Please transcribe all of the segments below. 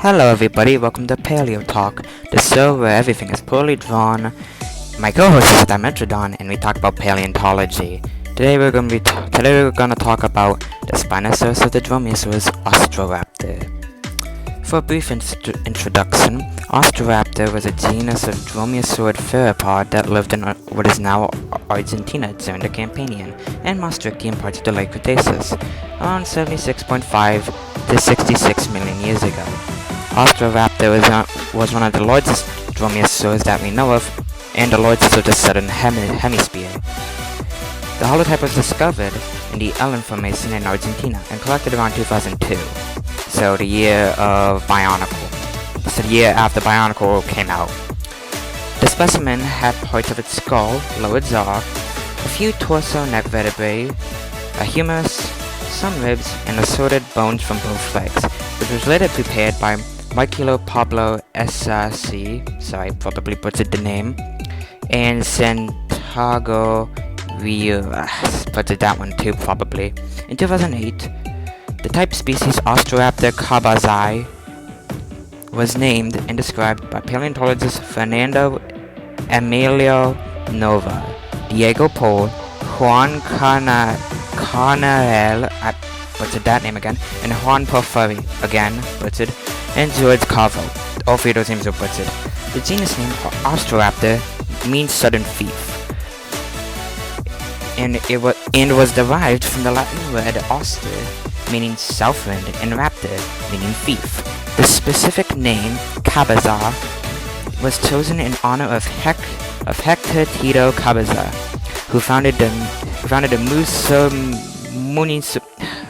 Hello everybody, welcome to Paleo-Talk, the show where everything is poorly drawn. My co-host is Dimetrodon, and we talk about paleontology. Today we're gonna talk about the Spinosaurus of the Dromaeosaurs, Austroraptor. For a brief introduction, Austroraptor was a genus of dromaeosaurid theropod that lived in what is now Argentina during the Campanian and Maastrichtian parts of the late Cretaceous, around 76.5 to 66 million years ago. Austroraptor was one of the largest dromaeosaurs that we know of, and the largest of the southern hemisphere. The holotype was discovered in the Ellen Formation in Argentina and collected around 2002, so the year of Bionicle. So the year after Bionicle came out. The specimen had parts of its skull, lower jaw, a few torso neck vertebrae, a humerus, some ribs, and assorted bones from both legs, which was later prepared by Marcelo Pablo Esasi, sorry, probably butchered the name, and Santiago Rios, butchered that one too, probably. In 2008, the type species Austroraptor cabazai was named and described by paleontologist Fernando Emilio Nova, Diego Pol, Juan Carnarel, I butchered that name again, and Juan Porfiri, again butchered, and George Carvo. All three of those names are butchered. The genus name Austroraptor means southern thief, and was derived from the Latin word auster, meaning southland, and raptor, meaning thief. The specific name Cabazar was chosen in honor of Hector Tito Cabazar, who founded the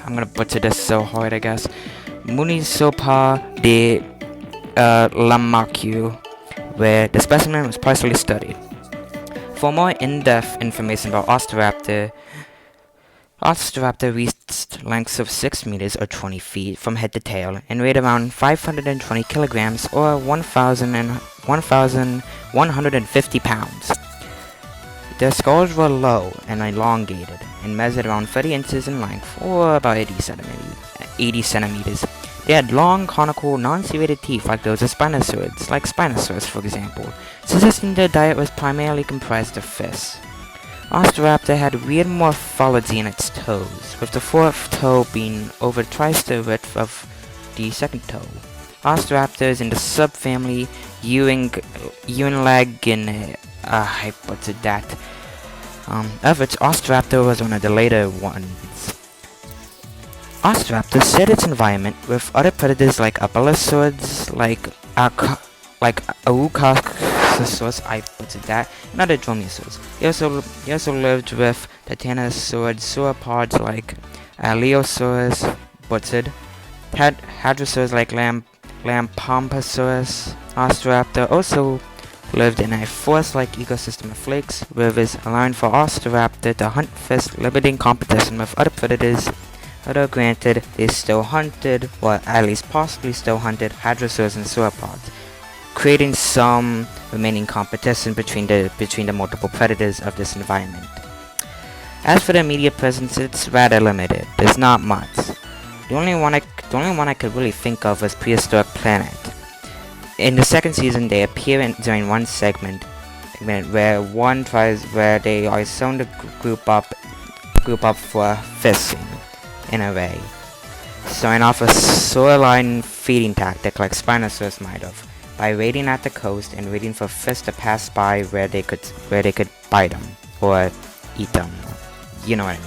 I'm gonna butcher this so hard, I guess. Municipal de Lamacu, where the specimen was partially studied. For more in-depth information about Austroraptor reached lengths of 6 meters or 20 feet from head to tail and weighed around 520 kilograms or 1,150 pounds. Their skulls were low and elongated and measured around 30 inches in length or about 80 centimeters. They had long, conical, non-serrated teeth like those of Spinosaurids, like Spinosaurus for example, suggesting their diet was primarily comprised of fish. Austroraptor had weird morphology in its toes, with the fourth toe being over twice the width of the second toe. Austroraptors in the subfamily Eunlaginae, I butchered that, of which Austroraptor was one of the later ones. Austroraptor shared its environment with other predators like Apellosaurids, like Aucasosaurus, I butchered that, and other dromaeosaurs. He also lived with titanosaur sauropods like Allosaurus, butchered, hadrosaurs like Lampomposaurus. Austroraptor also lived in a forest-like ecosystem of lakes, rivers, allowing for Austroraptor to hunt fish, limiting competition with other predators. Although granted, they still hunted, or at least possibly still hunted, hadrosaurs and sauropods, creating some remaining competition between the multiple predators of this environment. As for the immediate presence, it's rather limited. There's not much. The only one I could really think of was Prehistoric Planet. In the second season, they appear during one segment where they are shown to group up for fishing in a way, showing off a shoreline feeding tactic like Spinosaurus might have, by waiting at the coast and waiting for fish to pass by where they could bite them or eat them. You know what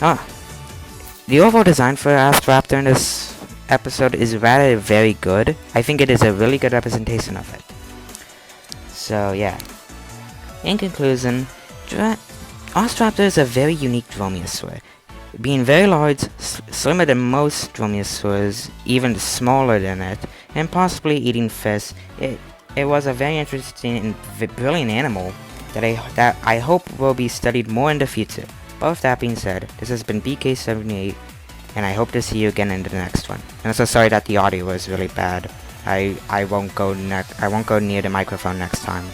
I mean. The overall design for Austroraptor in this episode is rather very good. I think it is a really good representation of it. So yeah. In conclusion, Austroraptor is a very unique dromaeosaur. Being very large, slimmer than most dromaeosaurs, even smaller than it, and possibly eating fish, it was a very interesting and brilliant animal that I hope will be studied more in the future. But with that being said, this has been BK78, and I hope to see you again in the next one. And I'm so sorry that the audio was really bad. I won't go near the microphone next time.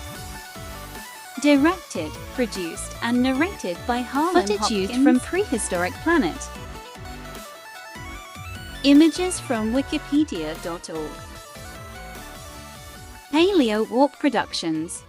Directed, produced, and narrated by Harlan Hopkins. Footage used from Prehistoric Planet. Images from Wikipedia.org. Paleo-Talk Productions.